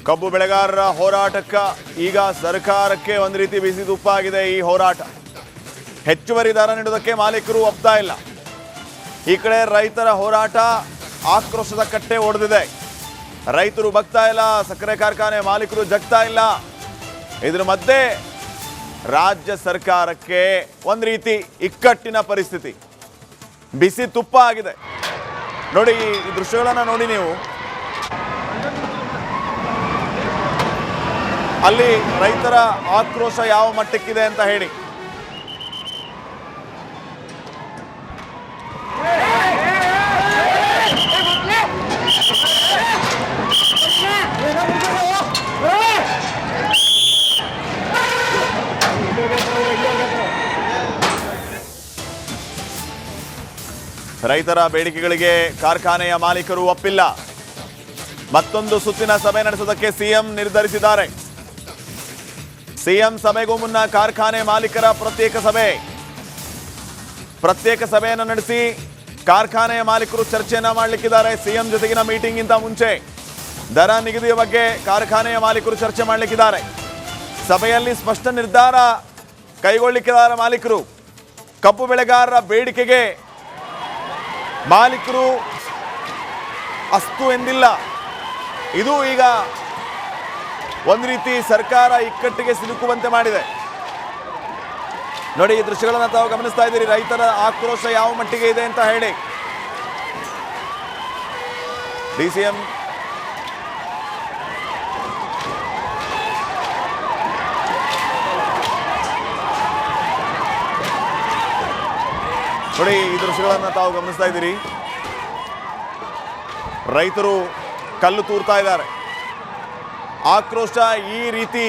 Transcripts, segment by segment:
ಕಬ್ಬು ಬೆಳೆಗಾರರ ಹೋರಾಟಕ್ಕೆ ಈಗ ಸರ್ಕಾರಕ್ಕೆ ಒಂದು ರೀತಿ ಬಿಸಿ ತುಪ್ಪ ಆಗಿದೆ ಈ ಹೋರಾಟ. ಹೆಚ್ಚುವರಿ ದರ ನೀಡೋದಕ್ಕೆ ಮಾಲೀಕರು ಒಪ್ತಾ ಇಲ್ಲ. ಈ ಕಡೆ ರೈತರ ಹೋರಾಟ ಆಕ್ರೋಶದ ಕಟ್ಟೆ ಒಡೆದಿದೆ. ರೈತರು ಬಗ್ತಾ ಇಲ್ಲ, ಸಕ್ಕರೆ ಕಾರ್ಖಾನೆ ಮಾಲೀಕರು ಜಗ್ತಾ ಇಲ್ಲ. ಇದರ ಮಧ್ಯೆ ರಾಜ್ಯ ಸರ್ಕಾರಕ್ಕೆ ಒಂದು ರೀತಿ ಇಕ್ಕಟ್ಟಿನ ಪರಿಸ್ಥಿತಿ, ಬಿಸಿ ತುಪ್ಪ ಆಗಿದೆ. ನೋಡಿ ಈ ದೃಶ್ಯಗಳನ್ನು ನೋಡಿ ನೀವು. ಅಲ್ಲಿ ರೈತರ ಆಕ್ರೋಶ ಯಾವ ಮಟ್ಟಕ್ಕಿದೆ ಅಂತ ಹೇಳಿ. ರೈತರ ಬೇಡಿಕೆಗಳಿಗೆ ಕಾರ್ಖಾನೆಯ ಮಾಲೀಕರು ಒಪ್ಪಿಲ್ಲ. ಮತ್ತೊಂದು ಸುತ್ತಿನ ಸಭೆ ನಡೆಸುವುದಕ್ಕೆ ಸಿಎಂ ನಿರ್ಧರಿಸಿದ್ದಾರೆ. ಸಿಎಂ ಸಭೆಗೂ ಮುನ್ನ ಕಾರ್ಖಾನೆ ಮಾಲೀಕರ ಪ್ರತ್ಯೇಕ ಸಭೆಯನ್ನು ನಡೆಸಿ ಕಾರ್ಖಾನೆಯ ಮಾಲೀಕರು ಚರ್ಚೆಯನ್ನ ಮಾಡಲಿಕ್ಕಿದ್ದಾರೆ. ಸಿಎಂ ಜೊತೆಗಿನ ಮೀಟಿಂಗ್ ಗಿಂತ ಮುಂಚೆ ದರ ನಿಗದಿಯ ಬಗ್ಗೆ ಕಾರ್ಖಾನೆಯ ಮಾಲೀಕರು ಚರ್ಚೆ ಮಾಡಲಿಕ್ಕಿದ್ದಾರೆ. ಸಭೆಯಲ್ಲಿ ಸ್ಪಷ್ಟ ನಿರ್ಧಾರ ಕೈಗೊಳ್ಳಲಿಕ್ಕಿದ್ದಾರೆ ಮಾಲೀಕರು. ಕಬ್ಬು ಬೆಳೆಗಾರರ ಬೇಡಿಕೆಗೆ ಮಾಲೀಕರು ಅಸ್ತು ಎಂದಿಲ್ಲ. ಇದು ಈಗ ಒಂದು ರೀತಿ ಸರ್ಕಾರ ಇಕ್ಕಟ್ಟಿಗೆ ಸಿಲುಕುವಂತೆ ಮಾಡಿದೆ. ನೋಡಿ ಈ ದೃಶ್ಯಗಳನ್ನು ತಾವು ಗಮನಿಸ್ತಾ ಇದ್ದೀರಿ. ರೈತರ ಆಕ್ರೋಶ ಯಾವ ಮಟ್ಟಿಗೆ ಇದೆ ಅಂತ ಹೇಳಿ. ಡಿಸಿಎಂ ನೋಡಿ ಈ ದೃಶ್ಯಗಳನ್ನು ತಾವು ಗಮನಿಸ್ತಾ ಇದ್ದೀರಿ. ರೈತರು ಕಲ್ಲು ತೂರ್ತಾ ಇದ್ದಾರೆ. ಆಕ್ರೋಶ ಈ ರೀತಿ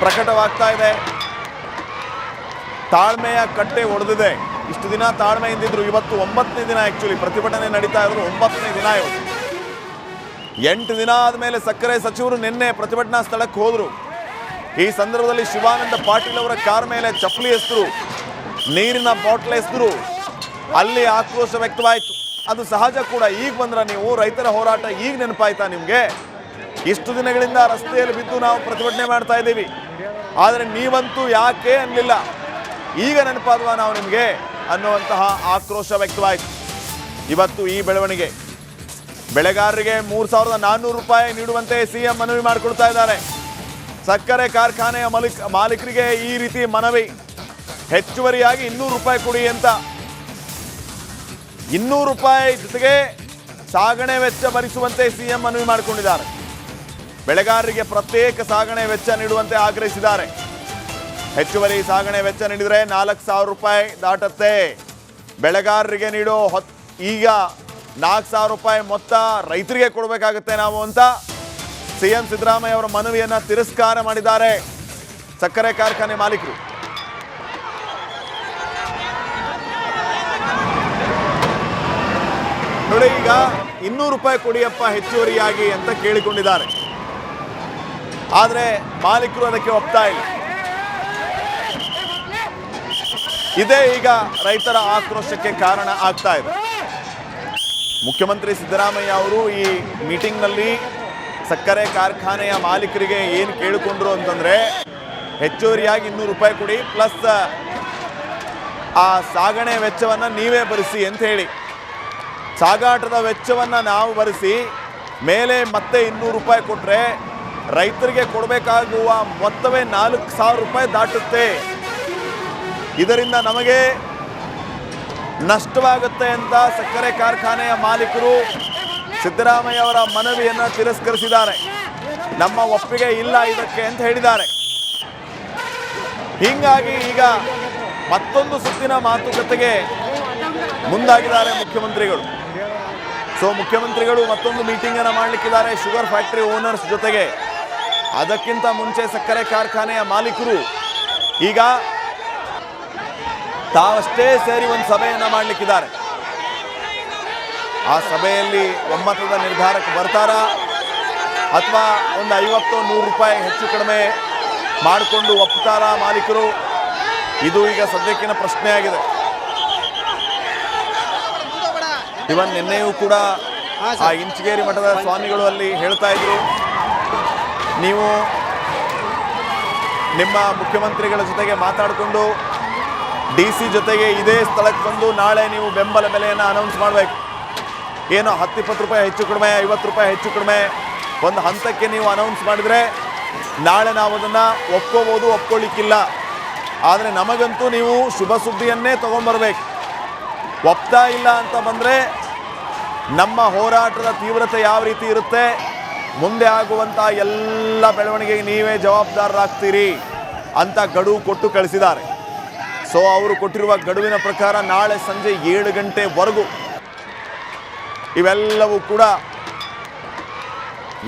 ಪ್ರಕಟವಾಗ್ತಾ ಇದೆ. ತಾಳ್ಮೆಯ ಕಟ್ಟೆ ಒಡೆದಿದೆ. ಇಷ್ಟು ದಿನ ತಾಳ್ಮೆಯಿಂದಿದ್ರು. ಇವತ್ತು 9ನೇ ದಿನ. ಆಕ್ಚುಲಿ ಪ್ರತಿಭಟನೆ ನಡೀತಾ ಇರೋದು 9ನೇ ದಿನ ಇವತ್ತು. 8 ದಿನ ಆದಮೇಲೆ ಸಕ್ಕರೆ ಸಚಿವರು ನಿನ್ನೆ ಪ್ರತಿಭಟನಾ ಸ್ಥಳಕ್ಕೆ ಹೋದರು. ಈ ಸಂದರ್ಭದಲ್ಲಿ ಶಿವಾನಂದ ಪಾಟೀಲ್ ಅವರ ಕಾರ್ ಮೇಲೆ ಚಪ್ಪಲಿ ಎಸೆದ್ರು, ನೀರಿನ ಬಾಟ್ಲ್ ಎಸೆದ್ರು. ಅಲ್ಲಿ ಆಕ್ರೋಶ ವ್ಯಕ್ತವಾಯಿತು. ಅದು ಸಹಜ ಕೂಡ. ಈಗ ಬಂದ್ರ ನೀವು ರೈತರ ಹೋರಾಟ ಈಗ ನೆನಪಾಯ್ತಾ ನಿಮಗೆ? ಇಷ್ಟು ದಿನಗಳಿಂದ ರಸ್ತೆಯಲ್ಲಿ ಬಿದ್ದು ನಾವು ಪ್ರತಿಭಟನೆ ಮಾಡ್ತಾ ಇದ್ದೀವಿ, ಆದರೆ ನೀವಂತೂ ಯಾಕೆ ಅನ್ನಲಿಲ್ಲ. ಈಗ ನೆನಪಾದ್ವಾ ನಾವು ನಿಮಗೆ ಅನ್ನುವಂತಹ ಆಕ್ರೋಶ ವ್ಯಕ್ತವಾಯಿತು. ಇವತ್ತು ಈ ಬೆಳವಣಿಗೆ, ಬೆಳೆಗಾರರಿಗೆ 3,400 ರೂಪಾಯಿ ನೀಡುವಂತೆ ಸಿಎಂ ಮನವಿ ಮಾಡಿಕೊಡ್ತಾ ಇದ್ದಾರೆ. ಸಕ್ಕರೆ ಕಾರ್ಖಾನೆಯ ಮಾಲೀಕರಿಗೆ ಈ ರೀತಿ ಮನವಿ. ಹೆಚ್ಚುವರಿಯಾಗಿ 200 ರೂಪಾಯಿ ಕೊಡಿ ಅಂತ. 200 ರೂಪಾಯಿ ಜೊತೆಗೆ ಸಾಗಣೆ ವೆಚ್ಚ ಭರಿಸುವಂತೆ ಸಿಎಂ ಮನವಿ ಮಾಡಿಕೊಂಡಿದ್ದಾರೆ. ಬೆಳೆಗಾರರಿಗೆ ಪ್ರತ್ಯೇಕ ಸಾಗಣೆ ವೆಚ್ಚ ನೀಡುವಂತೆ ಆಗ್ರಹಿಸಿದ್ದಾರೆ. ಹೆಚ್ಚುವರಿ ಸಾಗಣೆ ವೆಚ್ಚ ನೀಡಿದರೆ 4,000 ರೂಪಾಯಿ ದಾಟತ್ತೆ. ಬೆಳೆಗಾರರಿಗೆ ನೀಡೋ ಈಗ 4,000 ರೂಪಾಯಿ ಮೊತ್ತ ರೈತರಿಗೆ ಕೊಡಬೇಕಾಗುತ್ತೆ ನಾವು ಅಂತ ಸಿಎಂ ಸಿದ್ದರಾಮಯ್ಯ ಅವರ ಮನವಿಯನ್ನು ತಿರಸ್ಕಾರ ಮಾಡಿದ್ದಾರೆ ಸಕ್ಕರೆ ಕಾರ್ಖಾನೆ ಮಾಲೀಕರು. ನೋಡಿ ಈಗ 200 ರೂಪಾಯಿ ಕೊಡಿಯಪ್ಪ ಹೆಚ್ಚುವರಿಯಾಗಿ ಅಂತ ಕೇಳಿಕೊಂಡಿದ್ದಾರೆ. ಆದರೆ ಮಾಲೀಕರು ಅದಕ್ಕೆ ಒಪ್ತಾ ಇಲ್ಲ. ಇದೇ ಈಗ ರೈತರ ಆಕ್ರೋಶಕ್ಕೆ ಕಾರಣ ಆಗ್ತಾ ಇದೆ. ಮುಖ್ಯಮಂತ್ರಿ ಸಿದ್ದರಾಮಯ್ಯ ಅವರು ಈ ಮೀಟಿಂಗ್ನಲ್ಲಿ ಸಕ್ಕರೆ ಕಾರ್ಖಾನೆಯ ಮಾಲೀಕರಿಗೆ ಏನು ಕೇಳಿಕೊಂಡ್ರು ಅಂತಂದರೆ, ಹೆಚ್ಚುವರಿಯಾಗಿ 200 ರೂಪಾಯಿ ಕೊಡಿ, ಪ್ಲಸ್ ಆ ಸಾಗಣೆ ವೆಚ್ಚವನ್ನು ನೀವೇ ಭರಿಸಿ ಅಂತ ಹೇಳಿ. ಸಾಗಾಟದ ವೆಚ್ಚವನ್ನು ನಾವು ಭರಿಸಿ ಮೇಲೆ ಮತ್ತೆ 200 ರೂಪಾಯಿ ಕೊಟ್ಟರೆ ರೈತರಿಗೆ ಕೊಡಬೇಕಾಗುವ ಮೊತ್ತವೇ 4,000 ರೂಪಾಯಿ ದಾಟುತ್ತೆ. ಇದರಿಂದ ನಮಗೆ ನಷ್ಟವಾಗುತ್ತೆ ಅಂತ ಸಕ್ಕರೆ ಕಾರ್ಖಾನೆಯ ಮಾಲೀಕರು ಸಿದ್ದರಾಮಯ್ಯ ಅವರ ಮನವಿಯನ್ನು ತಿರಸ್ಕರಿಸಿದ್ದಾರೆ. ನಮ್ಮ ಒಪ್ಪಿಗೆ ಇಲ್ಲ ಇದಕ್ಕೆ ಅಂತ ಹೇಳಿದ್ದಾರೆ. ಹೀಗಾಗಿ ಈಗ ಮತ್ತೊಂದು ಸುತ್ತಿನ ಮಾತುಕತೆಗೆ ಮುಂದಾಗಿದ್ದಾರೆ ಮುಖ್ಯಮಂತ್ರಿಗಳು. ಮುಖ್ಯಮಂತ್ರಿಗಳು ಮತ್ತೊಂದು ಮೀಟಿಂಗ್ ಅನ್ನು ಮಾಡಲಿಕ್ಕಿದ್ದಾರೆ ಶುಗರ್ ಫ್ಯಾಕ್ಟರಿ ಓನರ್ಸ್ ಜೊತೆಗೆ. ಅದಕ್ಕಿಂತ ಮುಂಚೆ ಸಕ್ಕರೆ ಕಾರ್ಖಾನೆಯ ಮಾಲೀಕರು ಈಗ ತಾವಷ್ಟೇ ಸೇರಿ ಒಂದು ಸಭೆಯನ್ನು ಮಾಡಲಿಕ್ಕಿದ್ದಾರೆ. ಆ ಸಭೆಯಲ್ಲಿ ಒಮ್ಮತದ ನಿರ್ಧಾರಕ್ಕೆ ಬರ್ತಾರಾ ಅಥವಾ ಒಂದು 50-100 ರೂಪಾಯಿ ಹೆಚ್ಚು ಕಡಿಮೆ ಮಾಡಿಕೊಂಡು ಒಪ್ತಾರಾ ಮಾಲೀಕರು? ಇದು ಈಗ ಸದ್ಯಕ್ಕಿನ ಪ್ರಶ್ನೆ ಆಗಿದೆ. ಇವನ್ ನಿನ್ನೆಯೂ ಕೂಡ ಆ ಇಂಚಗೇರಿ ಮಠದ ಸ್ವಾಮಿಗಳು ಅಲ್ಲಿ ಹೇಳ್ತಾ ಇದ್ರು, ನೀವು ನಿಮ್ಮ ಮುಖ್ಯಮಂತ್ರಿಗಳ ಜೊತೆಗೆ ಮಾತಾಡಿಕೊಂಡು DC ಜೊತೆಗೆ ಇದೇ ಸ್ಥಳಕ್ಕೆ ಬಂದು ನಾಳೆ ನೀವು ಬೆಂಬಲ ಬೆಲೆಯನ್ನು ಅನೌನ್ಸ್ ಮಾಡಬೇಕು. ಏನೋ 10-20 ರೂಪಾಯಿ ಹೆಚ್ಚು ಕಡಿಮೆ, 50 ರೂಪಾಯಿ ಹೆಚ್ಚು ಕಡಿಮೆ ಒಂದು ಹಂತಕ್ಕೆ ನೀವು ಅನೌನ್ಸ್ ಮಾಡಿದರೆ ನಾಳೆ ನಾವು ಅದನ್ನು ಒಪ್ಕೋಬೋದು, ಒಪ್ಕೊಳ್ಳಿಕ್ಕಿಲ್ಲ. ಆದರೆ ನಮಗಂತೂ ನೀವು ಶುಭ ಸುದ್ದಿಯನ್ನೇ ತೊಗೊಂಬರ್ಬೇಕು. ಒಪ್ತಾ ಇಲ್ಲ ಅಂತ ಬಂದರೆ ನಮ್ಮ ಹೋರಾಟದ ತೀವ್ರತೆ ಯಾವ ರೀತಿ ಇರುತ್ತೆ, ಮುಂದೆ ಆಗುವಂಥ ಎಲ್ಲ ಬೆಳವಣಿಗೆಗೆ ನೀವೇ ಜವಾಬ್ದಾರರಾಗ್ತೀರಿ ಅಂತ ಗಡುವು ಕೊಟ್ಟು ಕಳಿಸಿದ್ದಾರೆ. ಸೊ ಅವರು ಕೊಟ್ಟಿರುವ ಗಡುವಿನ ಪ್ರಕಾರ ನಾಳೆ ಸಂಜೆ 7 ಗಂಟೆವರೆಗೂ ಇವೆಲ್ಲವೂ ಕೂಡ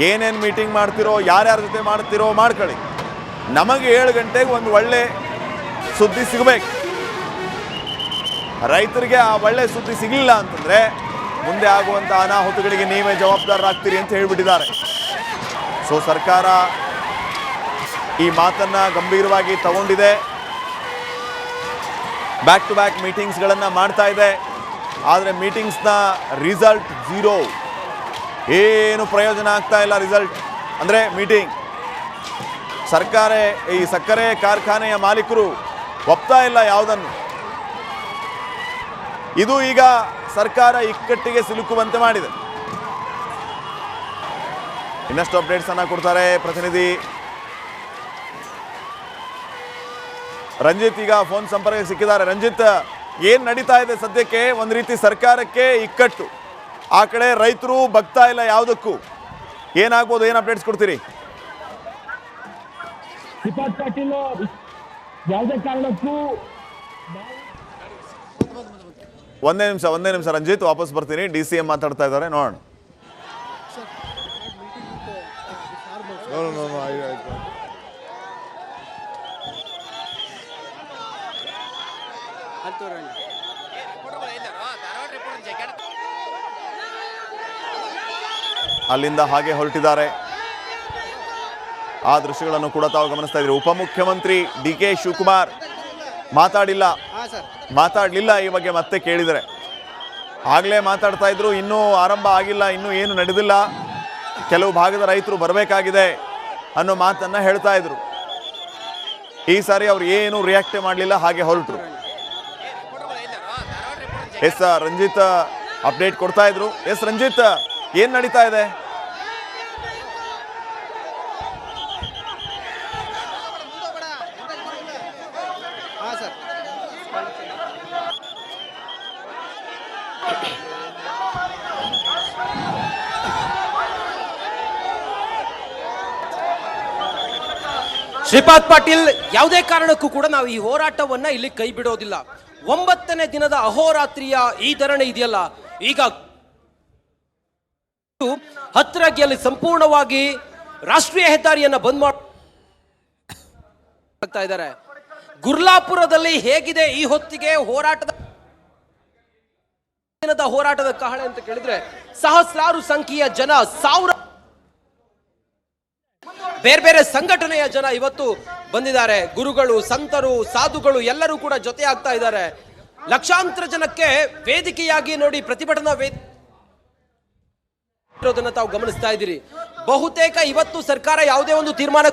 ಏನೇನು ಮೀಟಿಂಗ್ ಮಾಡ್ತಿರೋ, ಯಾರ್ಯಾರ ಜೊತೆ ಮಾಡ್ತಿರೋ ಮಾಡ್ಕೊಳ್ಳಿ. ನಮಗೆ 7 ಗಂಟೆಗೆ ಒಂದು ಒಳ್ಳೆ ಸುದ್ದಿ ಸಿಗಬೇಕು. ರೈತರಿಗೆ ಆ ಒಳ್ಳೆ ಸುದ್ದಿ ಸಿಗಲಿಲ್ಲ ಅಂತಂದರೆ ಮುಂದೆ ಆಗುವಂಥ ಅನಾಹುತಗಳಿಗೆ ನೀವೇ ಜವಾಬ್ದಾರರಾಗ್ತೀರಿ ಅಂತ ಹೇಳಿಬಿಟ್ಟಿದ್ದಾರೆ. ಸೊ ಸರ್ಕಾರ ಈ ಮಾತನ್ನು ಗಂಭೀರವಾಗಿ ತಗೊಂಡಿದೆ. ಬ್ಯಾಕ್ ಟು ಬ್ಯಾಕ್ ಮೀಟಿಂಗ್ಸ್ಗಳನ್ನು ಮಾಡ್ತಾ ಇದೆ. ಆದರೆ ಮೀಟಿಂಗ್ಸ್ನ ರಿಸಲ್ಟ್ 0. ಏನು ಪ್ರಯೋಜನ ಆಗ್ತಾ ಇಲ್ಲ. ರಿಸಲ್ಟ್ ಅಂದರೆ ಮೀಟಿಂಗ್. ಈ ಸಕ್ಕರೆ ಕಾರ್ಖಾನೆಯ ಮಾಲೀಕರು ಒಪ್ತಾ ಇಲ್ಲ ಯಾವುದನ್ನು. ಇದು ಈಗ ಸರ್ಕಾರ ಇಕ್ಕಟ್ಟಿಗೆ ಸಿಲುಕುವಂತೆ ಮಾಡಿದೆ. ಇನ್ನಷ್ಟು ಅಪ್ಡೇಟ್ಸ್ ಅನ್ನು ಕೊಡ್ತಾರೆ ಪ್ರತಿನಿಧಿ ರಂಜಿತ್. ಈಗ ಫೋನ್ ಸಂಪರ್ಕ ಸಿಕ್ಕಿದ್ದಾರೆ. ರಂಜಿತ್, ಏನು ನಡೀತಾ ಇದೆ ಸದ್ಯಕ್ಕೆ? ಒಂದು ರೀತಿ ಸರ್ಕಾರಕ್ಕೆ ಇಕ್ಕಟ್ಟು, ಆ ಕಡೆ ರೈತರು ಬಗ್ತಾ ಇಲ್ಲ ಯಾವುದಕ್ಕೂ. ಏನಾಗ್ಬೋದು, ಏನು ಅಪ್ಡೇಟ್ಸ್ ಕೊಡ್ತೀರಿ? ಪಾಟೀಲ್, ಯಾವುದೇ ಕಾರಣಕ್ಕೂ ಒಂದೇ ನಿಮಿಷ ರಂಜಿತ್, ವಾಪಸ್ ಬರ್ತೀನಿ. DCM ಮಾತಾಡ್ತಾ ಇದ್ದಾರೆ, ನೋಡೋಣ. ಅಲ್ಲಿಂದ ಹಾಗೆ ಹೊರಟಿದ್ದಾರೆ. ಆ ದೃಶ್ಯಗಳನ್ನು ಕೂಡ ತಾವು ಗಮನಿಸ್ತಾ ಇದ್ದೀರಿ. ಉಪಮುಖ್ಯಮಂತ್ರಿ DK ಶಿವಕುಮಾರ್ ಮಾತಾಡಲಿಲ್ಲ ಈ ಬಗ್ಗೆ. ಮತ್ತೆ ಕೇಳಿದರೆ ಆಗಲೇ ಮಾತಾಡ್ತಾ ಇದ್ರು, ಇನ್ನೂ ಆರಂಭ ಆಗಿಲ್ಲ, ಇನ್ನೂ ಏನು ನಡೆದಿಲ್ಲ, ಕೆಲವು ಭಾಗದ ರೈತರು ಬರಬೇಕಾಗಿದೆ ಅನ್ನೋ ಮಾತನ್ನು ಹೇಳ್ತಾ ಇದ್ರು. ಈ ಸಾರಿ ಅವ್ರು ಏನು ರಿಯಾಕ್ಟ್ ಮಾಡಲಿಲ್ಲ, ಹಾಗೆ ಹೊರಟರು. ಎಸ್ ರಂಜಿತ್ ಅಪ್ಡೇಟ್ ಕೊಡ್ತಾ ಇದ್ರು. ಎಸ್ ರಂಜಿತ್, ಏನು ನಡೀತಾ ಇದೆ? ಶ್ರೀಪಾದ್ ಪಾಟೀಲ್, ಯಾವುದೇ ಕಾರಣಕ್ಕೂ ಕೂಡ ನಾವು ಈ ಹೋರಾಟವನ್ನ ಇಲ್ಲಿ ಕೈ ಬಿಡೋದಿಲ್ಲ. 9ನೇ ದಿನದ ಅಹೋರಾತ್ರಿಯ ಈ ಧರಣಿ ಇದೆಯಲ್ಲ, ಈಗ ಹತ್ತರಗಿಯಲ್ಲಿ ಸಂಪೂರ್ಣವಾಗಿ ರಾಷ್ಟ್ರೀಯ ಹೆದ್ದಾರಿಯನ್ನ ಬಂದ್ ಮಾಡ್ತಾ ಇದ್ದಾರೆ. ಗುರ್ಲಾಪುರದಲ್ಲಿ ಹೇಗಿದೆ ಈ ಹೊತ್ತಿಗೆ ಹೋರಾಟದ ಕಹಳೆ ಅಂತ ಕೇಳಿದ್ರೆ, ಸಹಸ್ರಾರು ಸಂಖ್ಯೆಯ ಜನ, ಸಾವಿರ ಬೇರೆ ಬೇರೆ ಸಂಘಟನೆಯ ಜನ ಇವತ್ತು ಬಂದಿದ್ದಾರೆ. ಗುರುಗಳು, ಸಂತರು, ಸಾಧುಗಳು ಎಲ್ಲರೂ ಕೂಡ ಜೊತೆ ಆಗ್ತಾ ಇದ್ದಾರೆ. ಲಕ್ಷಾಂತರ ಜನಕ್ಕೆ ವೇದಿಕೆಯಾಗಿ ನೋಡಿ ಪ್ರತಿಭಟನಾ ಇರೋದನ್ನ ತಾವು ಗಮನಿಸ್ತಾ ಇದ್ದೀರಿ. ಬಹುತೇಕ ಇವತ್ತು ಸರ್ಕಾರ ಯಾವುದೇ ಒಂದು ತೀರ್ಮಾನ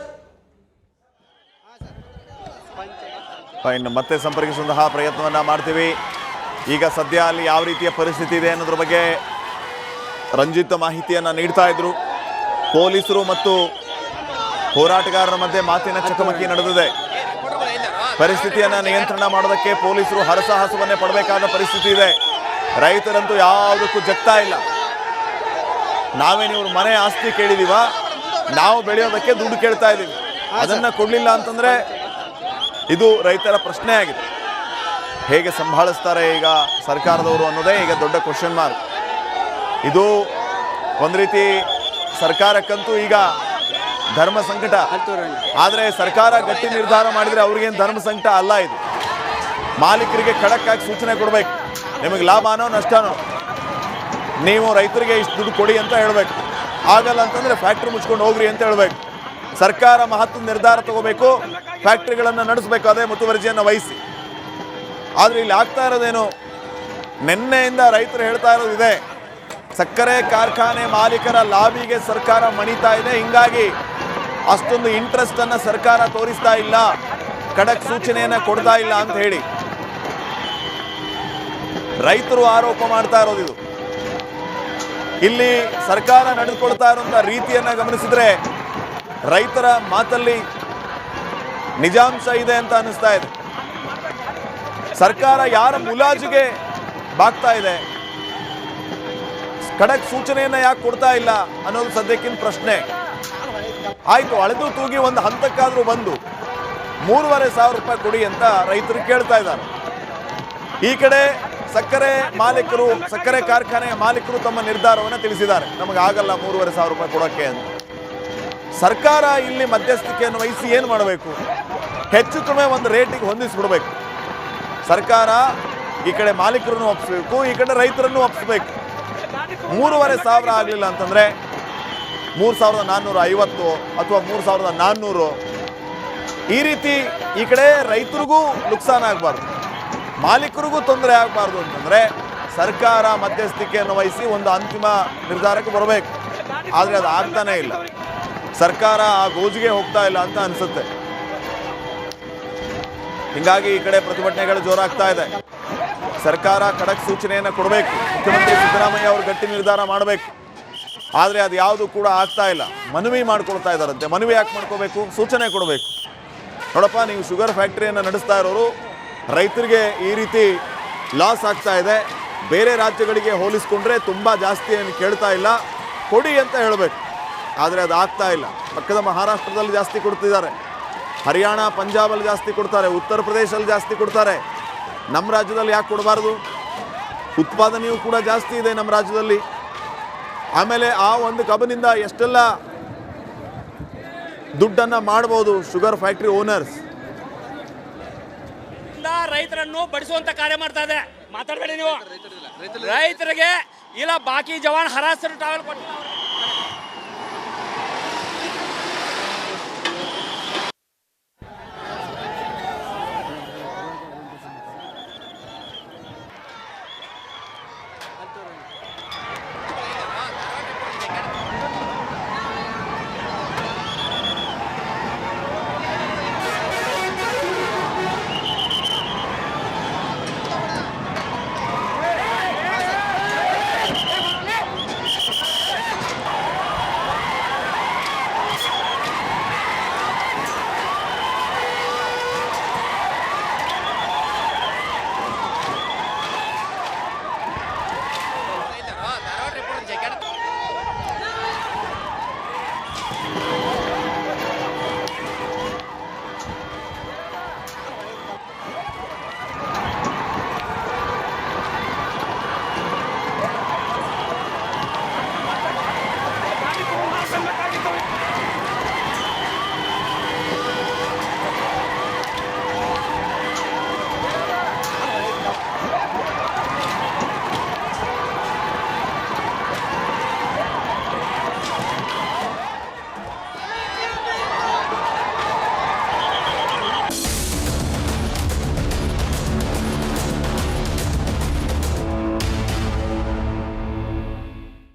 ಮತ್ತೆ ಸಂಪರ್ಕಿಸುವಂತಹ ಪ್ರಯತ್ನವನ್ನ ಮಾಡ್ತೀವಿ. ಈಗ ಸದ್ಯ ಅಲ್ಲಿ ಯಾವ ರೀತಿಯ ಪರಿಸ್ಥಿತಿ ಇದೆ ಅನ್ನೋದ್ರ ಬಗ್ಗೆ ರಂಜಿತ್ ಮಾಹಿತಿಯನ್ನ ನೀಡ್ತಾ ಇದ್ರು. ಪೊಲೀಸರು ಮತ್ತು ಹೋರಾಟಗಾರರ ಮಧ್ಯೆ ಮಾತಿನ ಚಕಮಕಿ ನಡೆದಿದೆ. ಪರಿಸ್ಥಿತಿಯನ್ನು ನಿಯಂತ್ರಣ ಮಾಡೋದಕ್ಕೆ ಪೊಲೀಸರು ಹರಸಾಹಸವನ್ನೇ ಪಡಬೇಕಾದ ಪರಿಸ್ಥಿತಿ ಇದೆ. ರೈತರಂತೂ ಯಾವುದಕ್ಕೂ ಜಗ್ತಾ ಇಲ್ಲ. ನಾವೇನು ಇವ್ರ ಮನೆ ಆಸ್ತಿ ಕೇಳಿದೀವ, ನಾವು ಬೆಳೆಯೋದಕ್ಕೆ ದುಡ್ಡು ಕೇಳ್ತಾ ಇದ್ದೀವಿ, ಅದನ್ನು ಕೊಡಲಿಲ್ಲ ಅಂತಂದರೆ ಇದು ರೈತರ ಪ್ರಶ್ನೆ ಆಗಿದೆ. ಹೇಗೆ ಸಂಭಾಳಿಸ್ತಾರೆ ಈಗ ಸರ್ಕಾರದವರು ಅನ್ನೋದೇ ಈಗ ದೊಡ್ಡ ಕ್ವಶನ್ ಮಾರ್ಕ್. ಇದು ಒಂದು ರೀತಿ ಸರ್ಕಾರಕ್ಕಂತೂ ಈಗ ಧರ್ಮ ಸಂಕಟ. ಆದರೆ ಸರ್ಕಾರ ಗಟ್ಟಿ ನಿರ್ಧಾರ ಮಾಡಿದರೆ ಅವ್ರಿಗೇನು ಧರ್ಮ ಸಂಕಟ ಅಲ್ಲ. ಇದು ಮಾಲೀಕರಿಗೆ ಖಡಕ್ ಆಗಿ ಸೂಚನೆ ಕೊಡಬೇಕು. ನಿಮಗೆ ಲಾಭನೋ ನಷ್ಟನೋ, ನೀವು ರೈತರಿಗೆ ಇಷ್ಟು ದುಡ್ಡು ಕೊಡಿ ಅಂತ ಹೇಳಬೇಕು. ಆಗಲ್ಲ ಅಂತಂದರೆ ಫ್ಯಾಕ್ಟ್ರಿ ಮುಚ್ಕೊಂಡು ಹೋಗ್ರಿ ಅಂತ ಹೇಳಬೇಕು. ಸರ್ಕಾರ ಮಹತ್ವದ ನಿರ್ಧಾರ ತಗೋಬೇಕು, ಫ್ಯಾಕ್ಟ್ರಿಗಳನ್ನು ನಡೆಸಬೇಕು, ಅದೇ ಮುತುವರ್ಜಿಯನ್ನು ವಹಿಸಿ. ಆದರೆ ಇಲ್ಲಿ ಆಗ್ತಾ ಇರೋದೇನು, ನಿನ್ನೆಯಿಂದ ರೈತರು ಹೇಳ್ತಾ ಇರೋದಿದೆ, ಸಕ್ಕರೆ ಕಾರ್ಖಾನೆ ಮಾಲೀಕರ ಲಾಬಿಗೆ ಸರ್ಕಾರ ಮಣಿತಾ ಇದೆ. ಹಿಂಗಾಗಿ ಅಷ್ಟೊಂದು ಇಂಟ್ರೆಸ್ಟ್ ಅನ್ನ ಸರ್ಕಾರ ತೋರಿಸ್ತಾ ಇಲ್ಲ, ಖಡಕ್ ಸೂಚನೆಯನ್ನ ಕೊಡ್ತಾ ಇಲ್ಲ ಅಂತ ಹೇಳಿ ರೈತರು ಆರೋಪ ಮಾಡ್ತಾ ಇರೋದು. ಇದು ಇಲ್ಲಿ ಸರ್ಕಾರ ನಡೆದುಕೊಳ್ತಾ ಇರುವಂತಹ ರೀತಿಯನ್ನ ಗಮನಿಸಿದ್ರೆ ರೈತರ ಮಾತಲ್ಲಿ ನಿಜಾಂಶ ಇದೆ ಅಂತ ಅನಿಸ್ತಾ ಇದೆ. ಸರ್ಕಾರ ಯಾರ ಮುಲಾಜಿಗೆ ಬಾಗ್ತಾ ಇದೆ, ಖಡಕ್ ಸೂಚನೆಯನ್ನ ಯಾಕೆ ಕೊಡ್ತಾ ಇಲ್ಲ ಅನ್ನೋದು ಸದ್ಯಕ್ಕಿನ ಪ್ರಶ್ನೆ. ಆಯ್ತು, ಅಳೆದು ತೂಗಿ ಒಂದು ಹಂತಕ್ಕಾದ್ರೂ ಬಂದು 3,500 ರೂಪಾಯಿ ಕೊಡಿ ಅಂತ ರೈತರು ಕೇಳ್ತಾ ಇದ್ದಾರೆ. ಈ ಕಡೆ ಸಕ್ಕರೆ ಮಾಲೀಕರು, ಸಕ್ಕರೆ ಕಾರ್ಖಾನೆಯ ಮಾಲೀಕರು ತಮ್ಮ ನಿರ್ಧಾರವನ್ನು ತಿಳಿಸಿದ್ದಾರೆ, ನಮಗಾಗಲ್ಲ 3,500 ರೂಪಾಯಿ ಕೊಡೋಕ್ಕೆ ಅಂತ. ಸರ್ಕಾರ ಇಲ್ಲಿ ಮಧ್ಯಸ್ಥಿಕೆಯನ್ನು ವಹಿಸಿ ಏನು ಮಾಡಬೇಕು, ಹೆಚ್ಚು ಕಡಿಮೆ ಒಂದು ರೇಟಿಗೆ ಹೊಂದಿಸ್ಬಿಡ್ಬೇಕು. ಸರ್ಕಾರ ಈ ಕಡೆ ಮಾಲೀಕರನ್ನು ಒಪ್ಪಿಸ್ಬೇಕು, ಈ ಕಡೆ ರೈತರನ್ನು ಒಪ್ಪಿಸ್ಬೇಕು. 3,500 ಆಗಲಿಲ್ಲ ಅಂತಂದ್ರೆ 3,450 ಅಥವಾ 3,400 ಈ ರೀತಿ ಈ ಕಡೆ ರೈತರಿಗೂ ನುಕ್ಸಾನ ಆಗಬಾರ್ದು, ಮಾಲೀಕರಿಗೂ ತೊಂದರೆ ಆಗಬಾರ್ದು ಅಂತಂದ್ರೆ ಸರ್ಕಾರ ಮಧ್ಯಸ್ಥಿಕೆಯನ್ನು ವಹಿಸಿ ಒಂದು ಅಂತಿಮ ನಿರ್ಧಾರಕ್ಕೆ ಬರಬೇಕು. ಆದರೆ ಅದು ಆಗ್ತಾನೇ ಇಲ್ಲ, ಸರ್ಕಾರ ಆ ಗೋಜಿಗೆ ಹೋಗ್ತಾ ಇಲ್ಲ ಅಂತ ಅನಿಸುತ್ತೆ. ಹಿಂಗಾಗಿ ಈ ಕಡೆ ಪ್ರತಿಭಟನೆಗಳು ಜೋರಾಗ್ತಾ ಇದೆ. ಸರ್ಕಾರ ಖಡಕ್ ಸೂಚನೆಯನ್ನು ಕೊಡಬೇಕು, ಮುಖ್ಯಮಂತ್ರಿ ಸಿದ್ದರಾಮಯ್ಯ ಅವರು ಗಟ್ಟಿ ನಿರ್ಧಾರ ಮಾಡಬೇಕು. ಆದರೆ ಅದು ಯಾವುದು ಕೂಡ ಆಗ್ತಾ ಇಲ್ಲ. ಮನವಿ ಮಾಡ್ಕೊಳ್ತಾ ಇದ್ದಾರಂತೆ. ಮನವಿ ಯಾಕೆ ಮಾಡ್ಕೋಬೇಕು, ಸೂಚನೆ ಕೊಡಬೇಕು. ನೋಡಪ್ಪ, ನೀವು ಶುಗರ್ ಫ್ಯಾಕ್ಟ್ರಿಯನ್ನು ನಡೆಸ್ತಾ ಇರೋರು, ರೈತರಿಗೆ ಈ ರೀತಿ ಲಾಸ್ ಆಗ್ತಾ ಇದೆ, ಬೇರೆ ರಾಜ್ಯಗಳಿಗೆ ಹೋಲಿಸ್ಕೊಂಡ್ರೆ ತುಂಬ ಜಾಸ್ತಿ ಏನು ಕೇಳ್ತಾ ಇಲ್ಲ, ಕೊಡಿ ಅಂತ ಹೇಳಬೇಕು. ಆದರೆ ಅದು ಆಗ್ತಾ ಇಲ್ಲ. ಪಕ್ಕದ ಮಹಾರಾಷ್ಟ್ರದಲ್ಲಿ ಜಾಸ್ತಿ ಕೊಡ್ತಿದ್ದಾರೆ, ಹರಿಯಾಣ ಪಂಜಾಬಲ್ಲಿ ಜಾಸ್ತಿ ಕೊಡ್ತಾರೆ, ಉತ್ತರ ಪ್ರದೇಶಲ್ಲಿ ಜಾಸ್ತಿ ಕೊಡ್ತಾರೆ. ನಮ್ಮ ರಾಜ್ಯದಲ್ಲಿ ಯಾಕೆ ಕೊಡಬಾರ್ದು? ಉತ್ಪಾದನೆಯೂ ಕೂಡ ಜಾಸ್ತಿ ಇದೆ ನಮ್ಮ ರಾಜ್ಯದಲ್ಲಿ. ಆಮೇಲೆ ಆ ಒಂದು ಕಬ್ಬಿನಿಂದ ಎಷ್ಟೆಲ್ಲ ದುಡ್ಡನ್ನು ಮಾಡ್ಬೋದು ಶುಗರ್ ಫ್ಯಾಕ್ಟ್ರಿ ಓನರ್ಸ್. ರೈತರನ್ನು ಬಡಿಸುವಂತ ಕಾರ್ಯ ಮಾಡ್ತಾ ಇದೆ. ಮಾತಾಡಬೇಡಿ ನೀವು. ರೈತರಿಗೆ ಇಲ್ಲ, ಬಾಕಿ ಜವಾನ್ ಹರಾಸರು ಟ್ರಾವೆಲ್ ಕೊಟ್ಟು